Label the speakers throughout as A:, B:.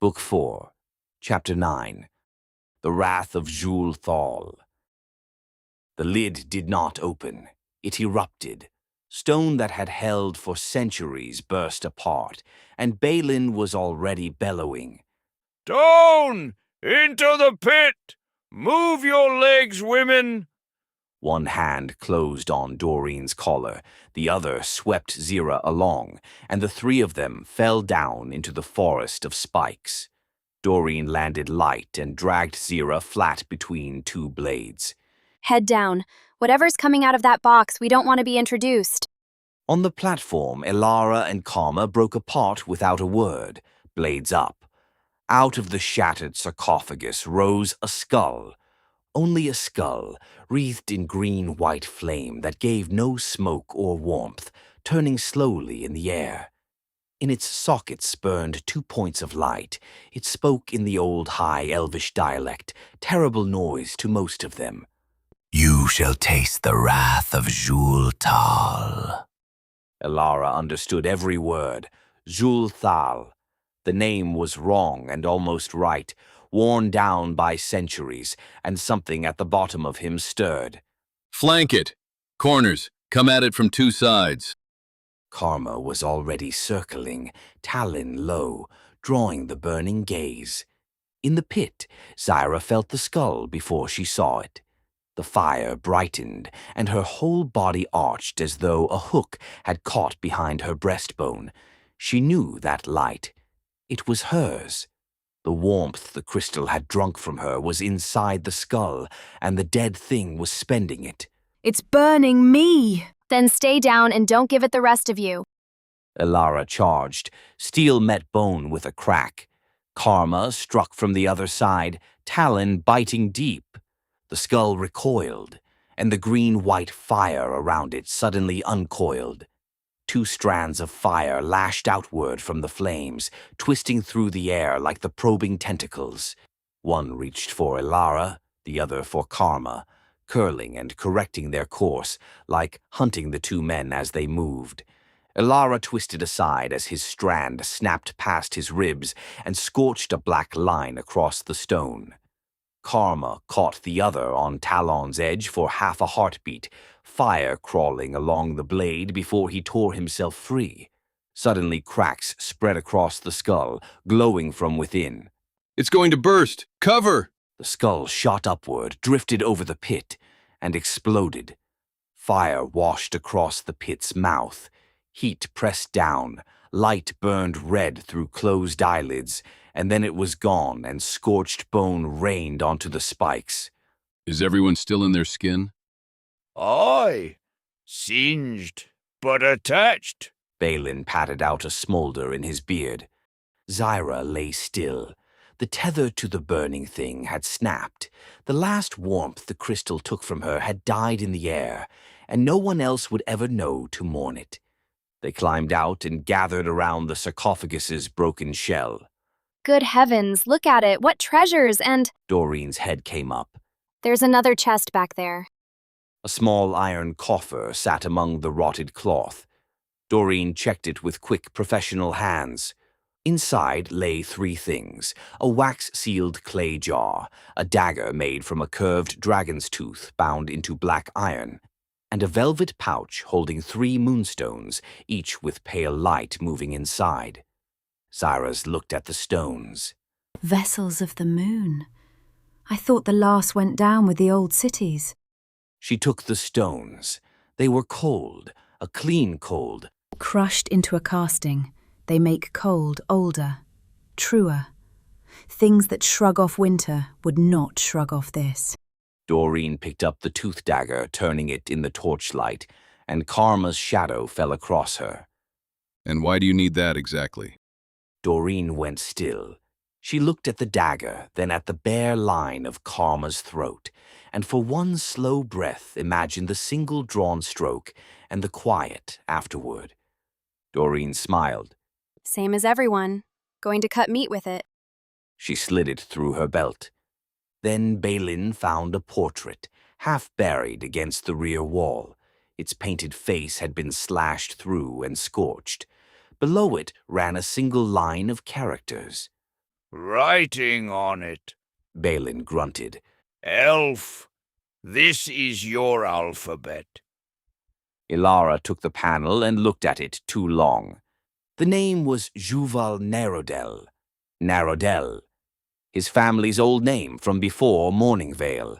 A: Book 4, Chapter 9, The Wrath of Jul Thal. The lid did not open. It erupted. Stone that had held for centuries burst apart, and Balin was already bellowing.
B: "Down! Into the pit! Move your legs, women!"
A: One hand closed on Doreen's collar, the other swept Zira along, and the three of them fell down into the forest of spikes. Doreen landed light and dragged Zira flat between two blades.
C: Head down. Whatever's coming out of that box, we don't want to be introduced.
A: On the platform, Elara and Karma broke apart without a word, blades up. Out of the shattered sarcophagus rose a skull. Only a skull, wreathed in green-white flame that gave no smoke or warmth, turning slowly in the air. In its sockets burned 2 points of light. It spoke in the old High Elvish dialect, terrible noise to most of them.
D: "You shall taste the wrath of Jul Thal."
A: Elara understood every word. Jul Thal. The name was wrong and almost right, worn down by centuries, and something at the bottom of him stirred.
E: "Flank it! Corners, come at it from 2 sides."
A: Karma was already circling, talon low, drawing the burning gaze. In the pit, Zira felt the skull before she saw it. The fire brightened, and her whole body arched as though a hook had caught behind her breastbone. She knew that light. It was hers. The warmth the crystal had drunk from her was inside the skull, and the dead thing was spending it.
C: It's burning me! Then stay down and don't give it the rest of you.
A: Elara charged. Steel met bone with a crack. Karma struck from the other side, talon biting deep. The skull recoiled, and the green-white fire around it suddenly uncoiled. 2 strands of fire lashed outward from the flames, twisting through the air like the probing tentacles. One reached for Elara, the other for Karma, curling and correcting their course, like hunting the 2 men as they moved. Elara twisted aside as his strand snapped past his ribs and scorched a black line across the stone. Karma caught the other on Talon's edge for half a heartbeat, fire crawling along the blade before he tore himself free. Suddenly cracks spread across the skull, glowing from within.
E: "It's going to burst! Cover!"
A: The skull shot upward, drifted over the pit, and exploded. Fire washed across the pit's mouth. Heat pressed down. Light burned red through closed eyelids, and then it was gone and scorched bone rained onto the spikes.
E: "Is everyone still in their skin?"
B: "Aye, singed, but attached."
A: Balin patted out a smolder in his beard. Zira lay still. The tether to the burning thing had snapped. The last warmth the crystal took from her had died in the air, and no one else would ever know to mourn it. They climbed out and gathered around the sarcophagus's broken shell.
C: Good heavens, look at it. What treasures, and
A: Doreen's head came up.
C: there's another chest back there.
A: A small iron coffer sat among the rotted cloth. Doreen checked it with quick professional hands. Inside lay 3 things: a wax-sealed clay jar, a dagger made from a curved dragon's tooth bound into black iron, and a velvet pouch holding 3 moonstones, each with pale light moving inside. Zira's looked at the stones.
F: Vessels of the moon. I thought the last went down with the old cities.
A: She took the stones. They were cold, a clean cold.
F: Crushed into a casting, they make cold older, truer. Things that shrug off winter would not shrug off this.
A: Doreen picked up the tooth dagger, turning it in the torchlight, and Karma's shadow fell across her.
E: "And why do you need that exactly?"
A: Doreen went still. She looked at the dagger, then at the bare line of Karma's throat, and for one slow breath imagined the single drawn stroke and the quiet afterward. Doreen smiled.
C: Same as everyone. Going to cut meat with it.
A: She slid it through her belt. Then Balin found a portrait, half buried against the rear wall. Its painted face had been slashed through and scorched. Below it ran a single line of characters.
B: Writing on it.
A: Balin grunted.
B: Elf, this is your alphabet.
A: Ilara took the panel and looked at it too long. The name was Juval Narodel. Narodel. His family's old name from before Morningvale.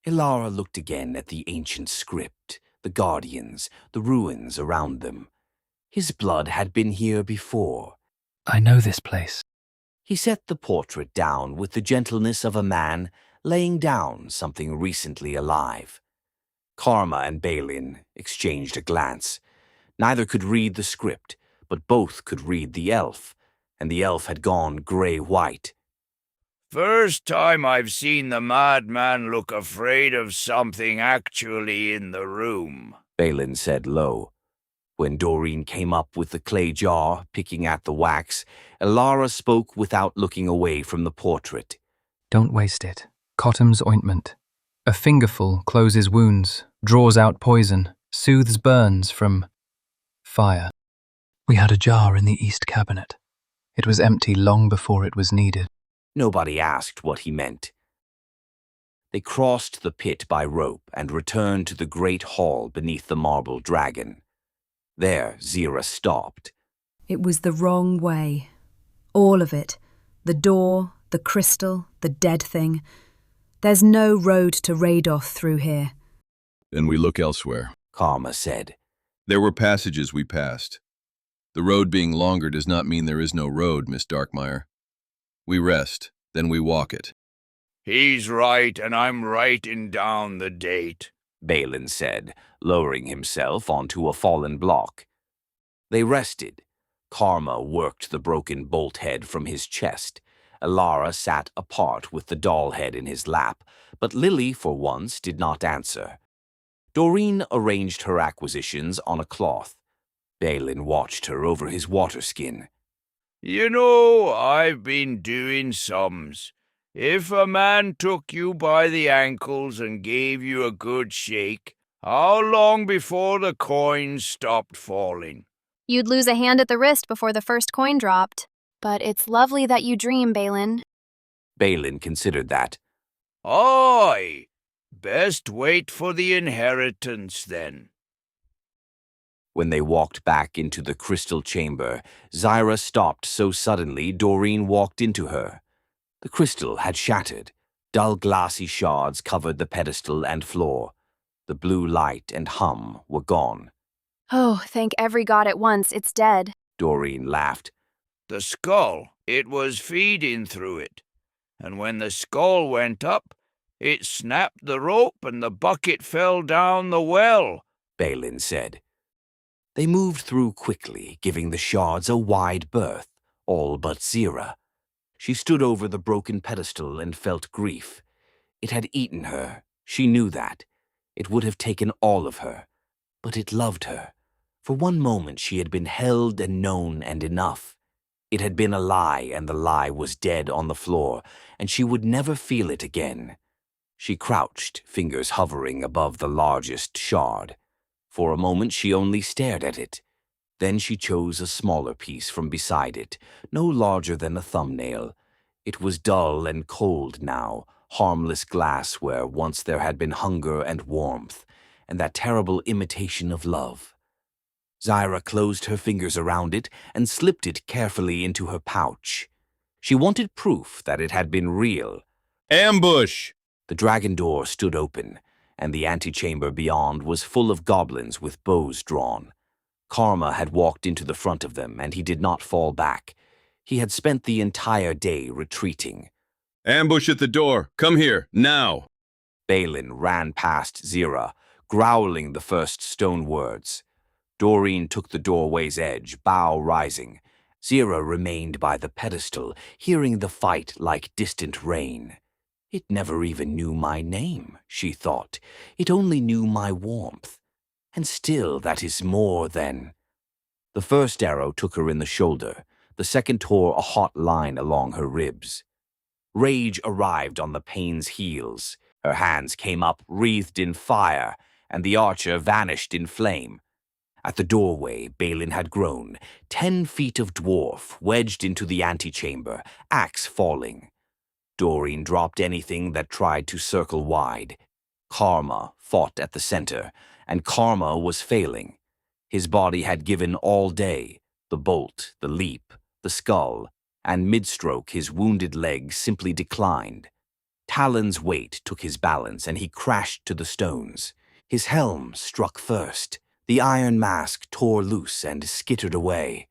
A: Ilara looked again at the ancient script, the guardians, the ruins around them. His blood had been here before.
G: I know this place.
A: He set the portrait down with the gentleness of a man laying down something recently alive. Karma and Balin exchanged a glance. Neither could read the script, but both could read the elf, and the elf had gone gray-white.
B: First time I've seen the madman look afraid of something actually in the room,
A: Balin said low. When Doreen came up with the clay jar, picking at the wax, Ilara spoke without looking away from the portrait.
G: Don't waste it. Cottam's ointment. A fingerful closes wounds, draws out poison, soothes burns from fire. We had a jar in the east cabinet. It was empty long before it was needed.
A: Nobody asked what he meant. They crossed the pit by rope and returned to the great hall beneath the marble dragon. There, Zira stopped.
F: It was the wrong way. All of it. The door, the crystal, the dead thing. There's no road to Radoth through here.
E: Then we look elsewhere.
A: Karma said.
E: There were passages we passed. The road being longer does not mean there is no road, Miss Darkmire. We rest, then we walk it.
B: He's right, and I'm writing down the date,
A: Balin said, lowering himself onto a fallen block. They rested. Karma worked the broken bolt head from his chest. Ilara sat apart with the doll head in his lap, but Lily, for once, did not answer. Doreen arranged her acquisitions on a cloth. Balin watched her over his water skin.
B: You know, I've been doing sums. If a man took you by the ankles and gave you a good shake, how long before the coins stopped falling?
C: You'd lose a hand at the wrist before the first coin dropped. But it's lovely that you dream, Balin.
A: Balin considered that.
B: Aye, best wait for the inheritance then.
A: When they walked back into the crystal chamber, Zira stopped so suddenly Doreen walked into her. The crystal had shattered. Dull glassy shards covered the pedestal and floor. The blue light and hum were gone.
C: Oh, thank every god at once, it's dead.
A: Doreen laughed.
B: The skull, it was feeding through it. And when the skull went up, it snapped the rope and the bucket fell down the well,
A: Balin said. They moved through quickly, giving the shards a wide berth, all but Zira. She stood over the broken pedestal and felt grief. It had eaten her. She knew that. It would have taken all of her. But it loved her. For one moment she had been held and known and enough. It had been a lie, and the lie was dead on the floor, and she would never feel it again. She crouched, fingers hovering above the largest shard. For a moment she only stared at it. Then she chose a smaller piece from beside it, no larger than a thumbnail. It was dull and cold now, harmless glass where once there had been hunger and warmth, and that terrible imitation of love. Zira closed her fingers around it and slipped it carefully into her pouch. She wanted proof that it had been real.
E: Ambush!
A: The dragon door stood open, and the antechamber beyond was full of goblins with bows drawn. Karma had walked into the front of them, and he did not fall back. He had spent the entire day retreating.
E: Ambush at the door! Come here, now!
A: Balin ran past Zira, growling the first stone words. Doreen took the doorway's edge, bow rising. Zira remained by the pedestal, hearing the fight like distant rain. It never even knew my name, she thought. It only knew my warmth. And still that is more than... The first arrow took her in the shoulder. The second tore a hot line along her ribs. Rage arrived on the pain's heels. Her hands came up, wreathed in fire, and the archer vanished in flame. At the doorway, Balin had grown, 10 feet of dwarf wedged into the antechamber, axe falling. Doreen dropped anything that tried to circle wide. Karma fought at the center, and Karma was failing. His body had given all day, the bolt, the leap, the skull, and mid-stroke his wounded leg simply declined. Talon's weight took his balance, and he crashed to the stones. His helm struck first. The iron mask tore loose and skittered away.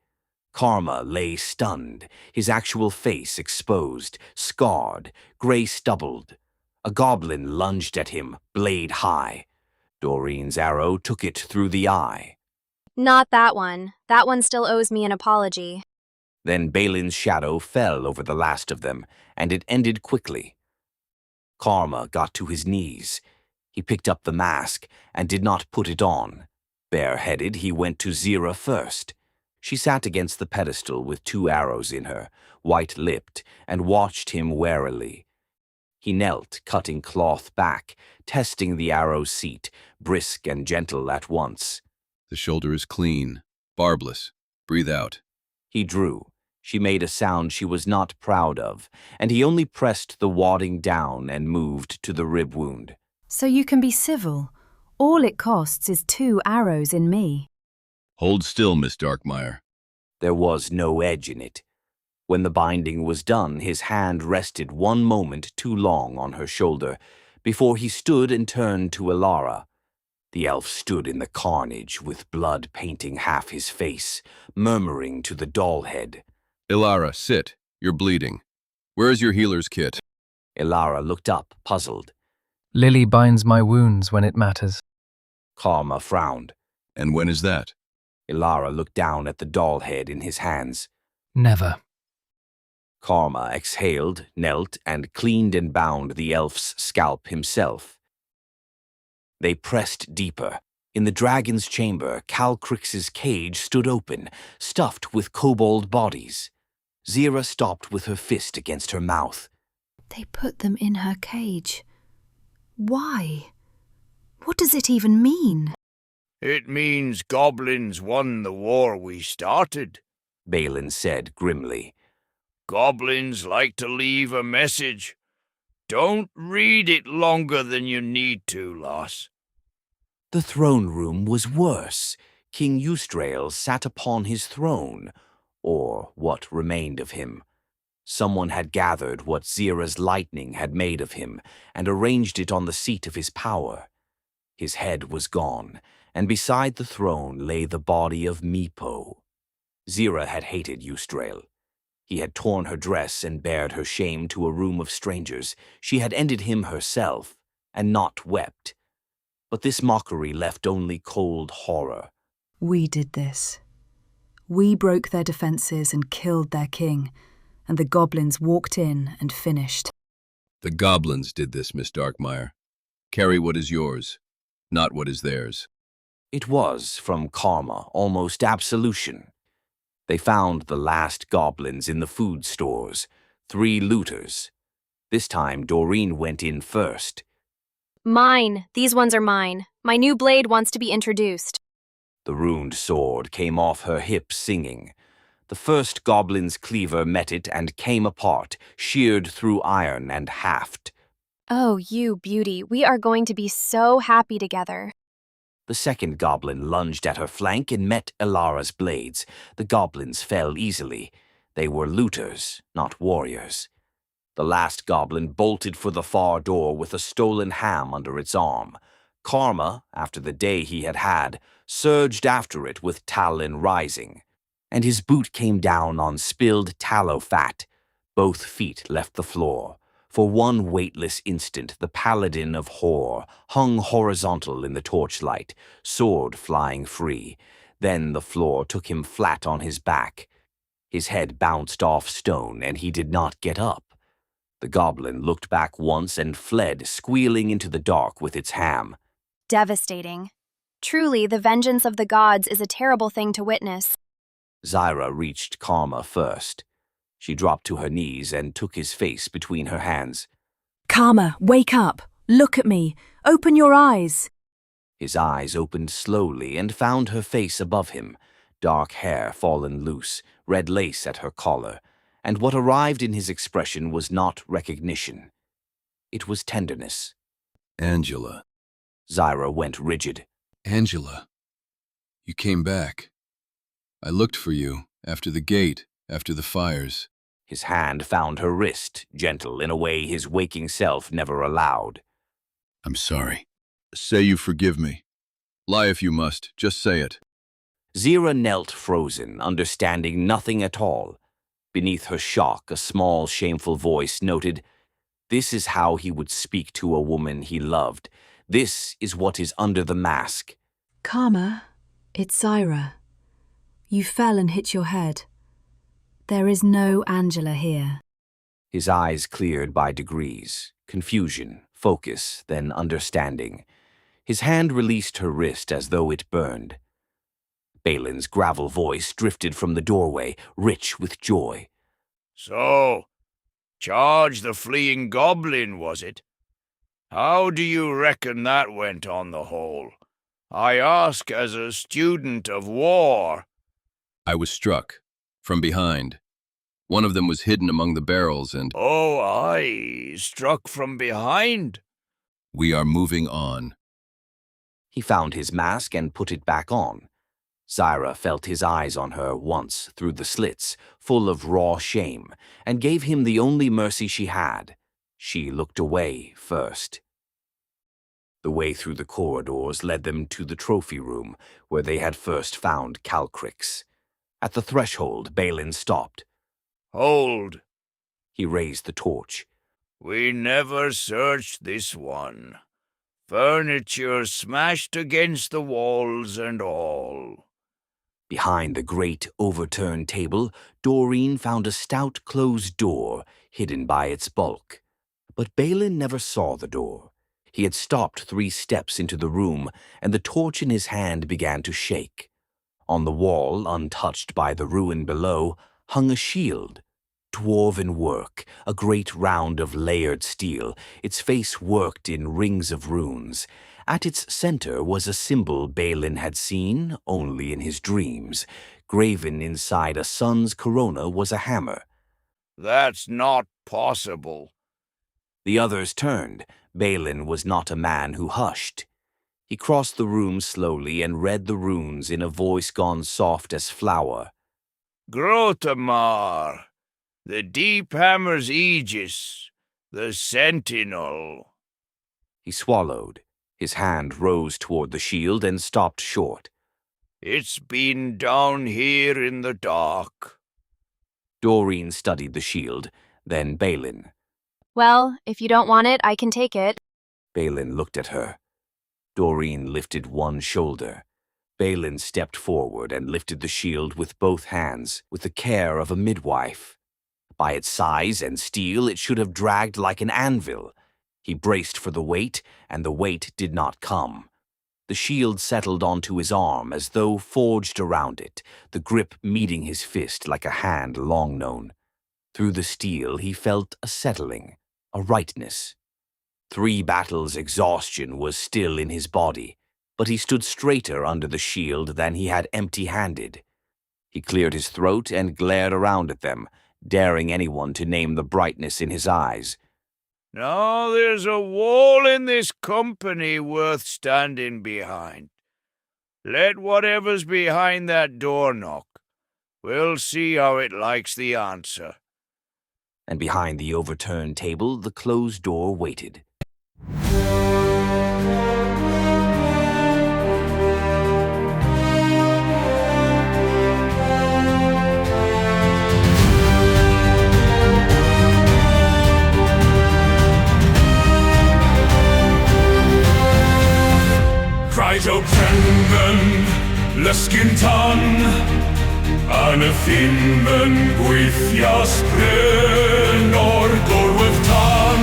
A: Karma lay stunned, his actual face exposed, scarred, gray-stubbled. A goblin lunged at him, blade high. Doreen's arrow took it through the eye.
C: Not that one. That one still owes me an apology.
A: Then Balin's shadow fell over the last of them, and it ended quickly. Karma got to his knees. He picked up the mask and did not put it on. Bareheaded, he went to Zira first. She sat against the pedestal with 2 arrows in her, white-lipped, and watched him warily. He knelt, cutting cloth back, testing the arrow's seat, brisk and gentle at once.
E: The shoulder is clean, barbless. Breathe out.
A: He drew. She made a sound she was not proud of, and he only pressed the wadding down and moved to the rib wound.
F: So you can be civil. All it costs is 2 arrows in me.
E: Hold still, Miss Darkmire.
A: There was no edge in it. When the binding was done, his hand rested one moment too long on her shoulder before he stood and turned to Elara. The elf stood in the carnage with blood painting half his face, murmuring to the doll head.
E: Elara, sit. You're bleeding. Where is your healer's kit?
A: Elara looked up, puzzled.
G: Lily binds my wounds when it matters.
A: Karma frowned.
E: And when is that?
A: Elara looked down at the doll head in his hands.
G: Never.
A: Karma exhaled, knelt, and cleaned and bound the elf's scalp himself. They pressed deeper. In the dragon's chamber, Calcrix's cage stood open, stuffed with kobold bodies. Zira stopped with her fist against her mouth.
F: They put them in her cage. Why? What does it even mean?
B: It means goblins won the war we started,
A: Balin said grimly.
B: Goblins like to leave a message. Don't read it longer than you need to, lass.
A: The throne room was worse. King Eustrael sat upon his throne, or what remained of him. Someone had gathered what Zira's lightning had made of him and arranged it on the seat of his power. His head was gone, and beside the throne lay the body of Meepo. Zira had hated Eustrael. He had torn her dress and bared her shame to a room of strangers. She had ended him herself, and not wept. But this mockery left only cold horror.
F: We did this. We broke their defenses and killed their king, and the goblins walked in and finished.
E: The goblins did this, Miss Darkmire. Carry what is yours, not what is theirs.
A: It was, from Karma, almost absolution. They found the last goblins in the food stores, 3 looters. This time Doreen went in first.
C: Mine. These ones are mine. My new blade wants to be introduced.
A: The ruined sword came off her hip singing. The first goblin's cleaver met it and came apart, sheared through iron and haft.
C: Oh, you beauty. We are going to be so happy together.
A: The second goblin lunged at her flank and met Elara's blades. The goblins fell easily. They were looters, not warriors. The last goblin bolted for the far door with a stolen ham under its arm. Karma, after the day he had had, surged after it with Talon rising, and his boot came down on spilled tallow fat. Both feet left the floor. For one weightless instant, the paladin of Hor hung horizontal in the torchlight, sword flying free. Then the floor took him flat on his back. His head bounced off stone, and he did not get up. The goblin looked back once and fled, squealing into the dark with its ham.
C: Devastating. Truly, the vengeance of the gods is a terrible thing to witness.
A: Zira reached Karma first. She dropped to her knees and took his face between her hands.
F: Karma, wake up. Look at me. Open your eyes.
A: His eyes opened slowly and found her face above him, dark hair fallen loose, red lace at her collar, and what arrived in his expression was not recognition. It was tenderness.
E: Angela.
A: Zyra went rigid.
E: Angela. You came back. I looked for you, after the gate, after the fires.
A: His hand found her wrist, gentle in a way his waking self never allowed.
E: I'm sorry. Say you forgive me. Lie if you must, just say it.
A: Zyra knelt frozen, understanding nothing at all. Beneath her shock, a small, shameful voice noted, "This is how he would speak to a woman he loved. This is what is under the mask."
F: Karma, it's Zyra. You fell and hit your head. There is no Angela here.
A: His eyes cleared by degrees. Confusion, focus, then understanding. His hand released her wrist as though it burned. Balin's gravel voice drifted from the doorway, rich with joy.
B: So, charge the fleeing goblin, was it? How do you reckon that went on the whole? I ask as a student of war.
E: I was struck. From behind. One of them was hidden among the barrels and—
B: Oh, I struck from behind.
E: We are moving on.
A: He found his mask and put it back on. Zyra felt his eyes on her once through the slits, full of raw shame, and gave him the only mercy she had. She looked away first. The way through the corridors led them to the trophy room, where they had first found Calcrix. At the threshold, Balin stopped.
B: Hold.
A: He raised the torch.
B: We never searched this one. Furniture smashed against the walls and all.
A: Behind the great overturned table, Doreen found a stout closed door, hidden by its bulk. But Balin never saw the door. He had stopped 3 steps into the room, and the torch in his hand began to shake. On the wall, untouched by the ruin below, hung a shield. Dwarven work, a great round of layered steel, its face worked in rings of runes. At its center was a symbol Balin had seen only in his dreams. Graven inside a sun's corona was a hammer.
B: That's not possible.
A: The others turned. Balin was not a man who hushed. He crossed the room slowly and read the runes in a voice gone soft as flour.
B: Grotamar, the deep hammer's aegis, the sentinel.
A: He swallowed. His hand rose toward the shield and stopped short.
B: It's been down here in the dark.
A: Doreen studied the shield, then Balin.
C: Well, if you don't want it, I can take it.
A: Balin looked at her. Doreen lifted one shoulder. Balin stepped forward and lifted the shield with both hands, with the care of a midwife. By its size and steel, it should have dragged like an anvil. He braced for the weight, and the weight did not come. The shield settled onto his arm as though forged around it, the grip meeting his fist like a hand long known. Through the steel, he felt a settling, a rightness. 3 battles' exhaustion was still in his body, but he stood straighter under the shield than he had empty-handed. He cleared his throat and glared around at them, daring anyone to name the brightness in his eyes.
B: Now there's a wall in this company worth standing behind. Let whatever's behind that door knock. We'll see how it likes the answer.
A: And behind the overturned table, the closed door waited.
H: Cries out brengen, lysgyntan, yn y ffilmen gweithio sbryn o'r gorwydd tan,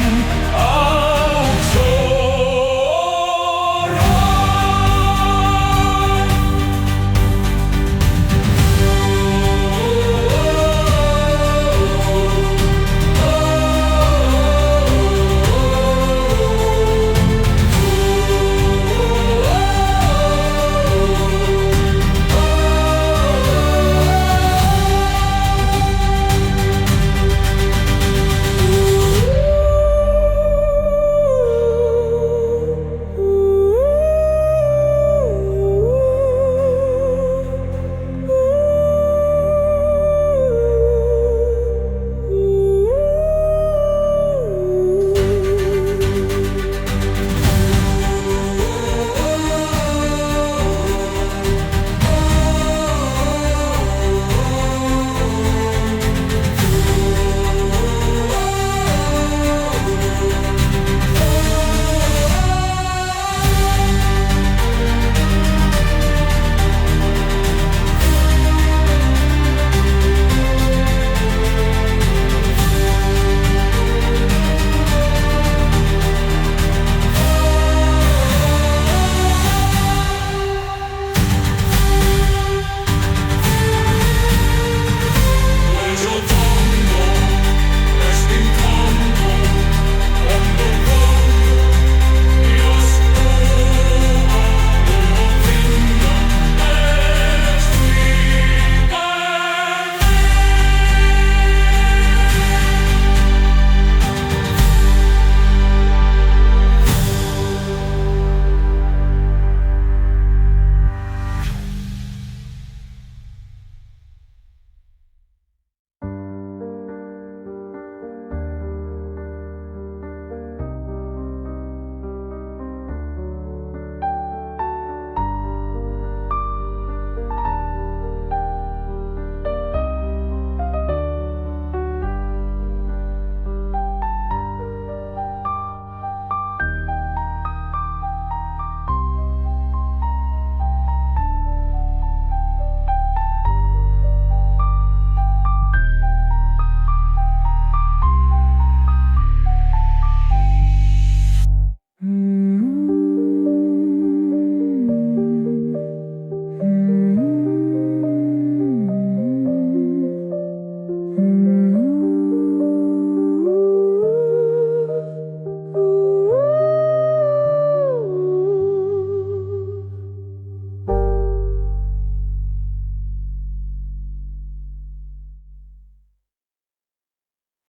F: you.